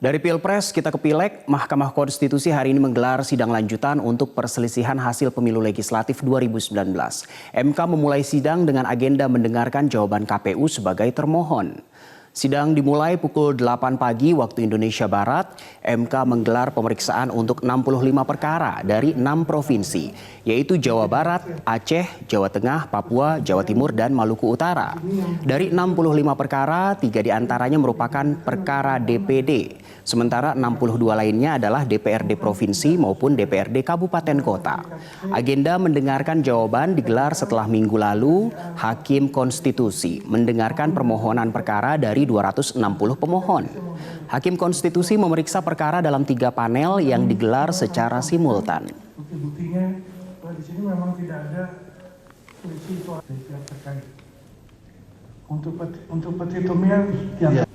Dari Pilpres kita ke Pileg, Mahkamah Konstitusi hari ini menggelar sidang lanjutan untuk perselisihan hasil pemilu legislatif 2019. MK memulai sidang dengan agenda mendengarkan jawaban KPU sebagai termohon. Sidang dimulai pukul 8 pagi waktu Indonesia Barat. MK menggelar pemeriksaan untuk 65 perkara dari 6 provinsi, yaitu Jawa Barat, Aceh, Jawa Tengah, Papua, Jawa Timur, dan Maluku Utara. Dari 65 perkara, 3 diantaranya merupakan perkara DPD. Sementara 62 lainnya adalah DPRD Provinsi maupun DPRD Kabupaten Kota. Agenda mendengarkan jawaban digelar setelah minggu lalu Hakim Konstitusi mendengarkan permohonan perkara dari 260 pemohon. Hakim Konstitusi memeriksa perkara dalam 3 panel yang digelar secara simultan. Bukti-buktinya di sini memang tidak ada selisih suara yang terkait. Untuk petitumnya yang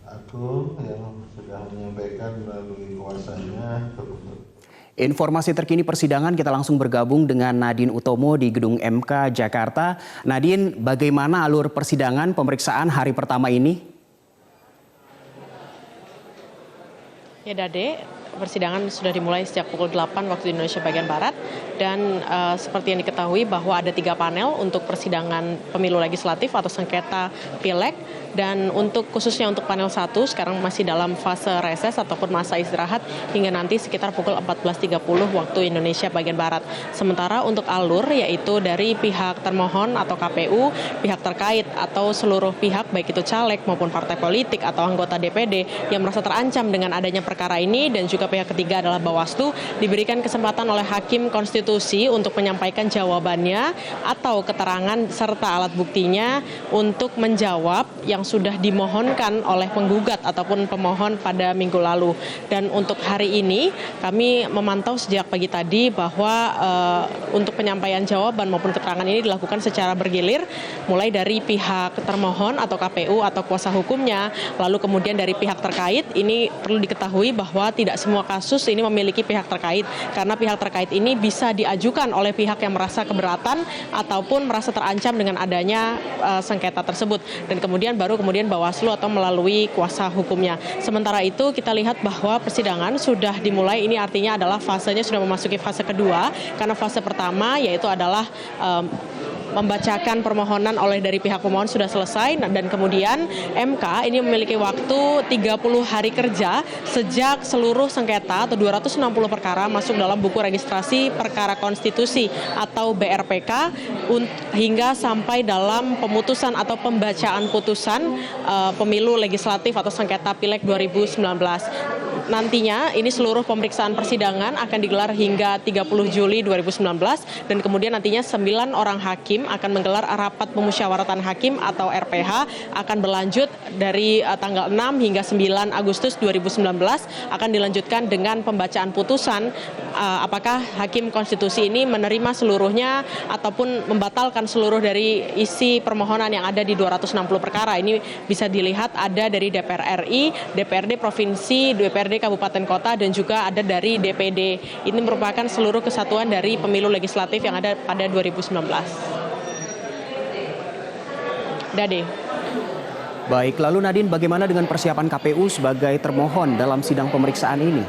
aku yang sudah menyampaikan melalui kuasanya. Informasi terkini persidangan kita langsung bergabung dengan Nadine Utomo di Gedung MK Jakarta. Nadine, bagaimana alur persidangan pemeriksaan hari pertama ini? Ya Dade, persidangan sudah dimulai sejak pukul 8 waktu Indonesia bagian Barat dan seperti yang diketahui bahwa ada 3 panel untuk persidangan pemilu legislatif atau sengketa Pileg. Dan khususnya untuk panel 1 sekarang masih dalam fase reses ataupun masa istirahat hingga nanti sekitar pukul 14.30 waktu Indonesia bagian Barat. Sementara untuk alur yaitu dari pihak termohon atau KPU, pihak terkait atau seluruh pihak baik itu caleg maupun partai politik atau anggota DPD yang merasa terancam dengan adanya perkara ini dan juga pihak ketiga adalah Bawaslu diberikan kesempatan oleh Hakim Konstitusi untuk menyampaikan jawabannya atau keterangan serta alat buktinya untuk menjawab yang sudah dimohonkan oleh penggugat ataupun pemohon pada minggu lalu. Dan untuk hari ini kami memantau sejak pagi tadi bahwa untuk penyampaian jawaban maupun keterangan ini dilakukan secara bergilir, mulai dari pihak termohon atau KPU atau kuasa hukumnya, lalu kemudian dari pihak terkait. Ini perlu diketahui bahwa tidak semua kasus ini memiliki pihak terkait, karena pihak terkait ini bisa diajukan oleh pihak yang merasa keberatan ataupun merasa terancam dengan adanya sengketa tersebut. Dan kemudian Bawaslu atau melalui kuasa hukumnya. Sementara itu kita lihat bahwa persidangan sudah dimulai, ini artinya adalah fasenya sudah memasuki fase kedua, karena fase pertama yaitu adalah membacakan permohonan oleh dari pihak pemohon sudah selesai dan kemudian MK ini memiliki waktu 30 hari kerja sejak seluruh sengketa atau 260 perkara masuk dalam buku registrasi perkara konstitusi atau BRPK hingga sampai dalam pemutusan atau pembacaan putusan pemilu legislatif atau sengketa Pileg 2019. Nantinya ini seluruh pemeriksaan persidangan akan digelar hingga 30 Juli 2019 dan kemudian nantinya 9 orang hakim akan menggelar rapat pemusyawaratan hakim atau RPH akan berlanjut dari tanggal 6 hingga 9 Agustus 2019 akan dilanjutkan dengan pembacaan putusan apakah Hakim Konstitusi ini menerima seluruhnya ataupun membatalkan seluruh dari isi permohonan yang ada di 260 perkara. Ini bisa dilihat ada dari DPR RI, DPRD Provinsi, DPRD Kabupaten Kota dan juga ada dari DPD. Ini merupakan seluruh kesatuan dari pemilu legislatif yang ada pada 2019. Dade. Baik, lalu Nadine, bagaimana dengan persiapan KPU sebagai termohon dalam sidang pemeriksaan ini?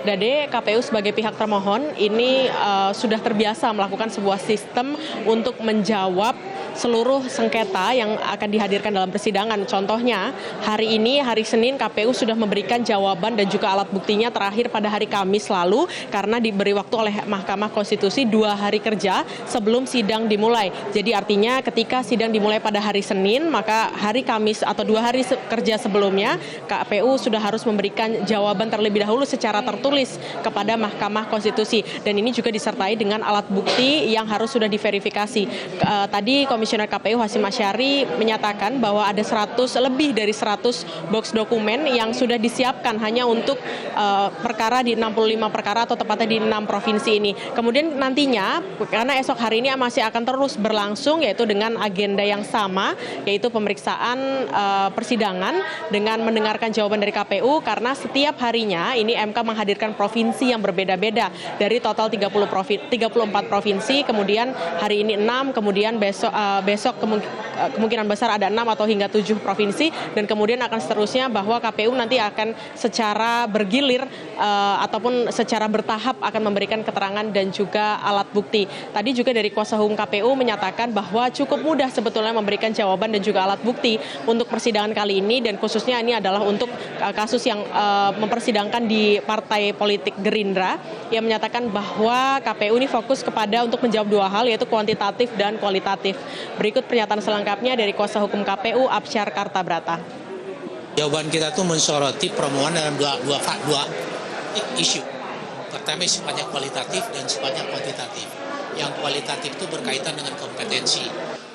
Dade, KPU sebagai pihak termohon ini sudah terbiasa melakukan sebuah sistem untuk menjawab seluruh sengketa yang akan dihadirkan dalam persidangan. Contohnya, hari ini, hari Senin, KPU sudah memberikan jawaban dan juga alat buktinya terakhir pada hari Kamis lalu karena diberi waktu oleh Mahkamah Konstitusi 2 hari kerja sebelum sidang dimulai. Jadi artinya ketika sidang dimulai pada hari Senin, maka hari Kamis atau 2 hari kerja sebelumnya, KPU sudah harus memberikan jawaban terlebih dahulu secara tertulis kepada Mahkamah Konstitusi. Dan ini juga disertai dengan alat bukti yang harus sudah diverifikasi. Tadi Komisioner KPU Hasyim Asyari menyatakan bahwa ada lebih dari 100 box dokumen yang sudah disiapkan hanya untuk perkara di 65 perkara atau tepatnya di 6 provinsi ini. Kemudian nantinya, karena esok hari ini masih akan terus berlangsung yaitu dengan agenda yang sama, yaitu pemeriksaan persidangan dengan mendengarkan jawaban dari KPU karena setiap harinya ini MK menghadirkan provinsi yang berbeda-beda dari total 34 provinsi, kemudian hari ini 6, kemudian besok besok kemungkinan besar ada 6 atau hingga 7 provinsi, dan kemudian akan seterusnya bahwa KPU nanti akan secara bergilir ataupun secara bertahap akan memberikan keterangan dan juga alat bukti. Tadi juga dari kuasa hukum KPU menyatakan bahwa cukup mudah sebetulnya memberikan jawaban dan juga alat bukti untuk persidangan kali ini, dan khususnya ini adalah untuk kasus yang mempersidangkan di Partai Politik Gerindra, yang menyatakan bahwa KPU ini fokus kepada untuk menjawab 2 hal, yaitu kuantitatif dan kualitatif. Berikut pernyataan selengkapnya dari kuasa hukum KPU Absyar Kartabrata. Jawaban kita tuh mensoroti permohonan dalam dua isu. Pertama sifatnya kualitatif dan sifatnya kuantitatif. Yang kualitatif itu berkaitan dengan kompetensi,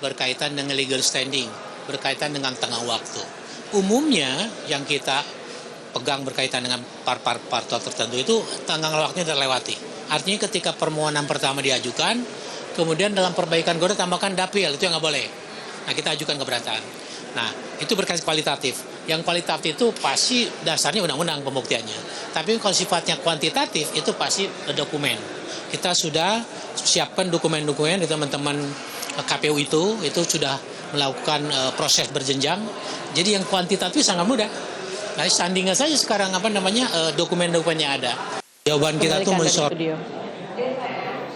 berkaitan dengan legal standing, berkaitan dengan tengah waktu. Umumnya yang kita pegang berkaitan dengan partai tertentu itu tenggang waktunya terlewati. Artinya ketika permohonan pertama diajukan, kemudian dalam perbaikan kode tambahkan dapil, itu yang nggak boleh. Nah, kita ajukan keberatan. Nah, itu berkaitan kualitatif. Yang kualitatif itu pasti dasarnya undang-undang pembuktiannya. Tapi kalau sifatnya kuantitatif itu pasti dokumen. Kita sudah siapkan dokumen-dokumen di teman-teman KPU itu sudah melakukan proses berjenjang. Jadi yang kuantitatif sangat mudah. Nah, sandingnya saja sekarang dokumen-dokumennya ada. Jawaban kita tuh mensoroti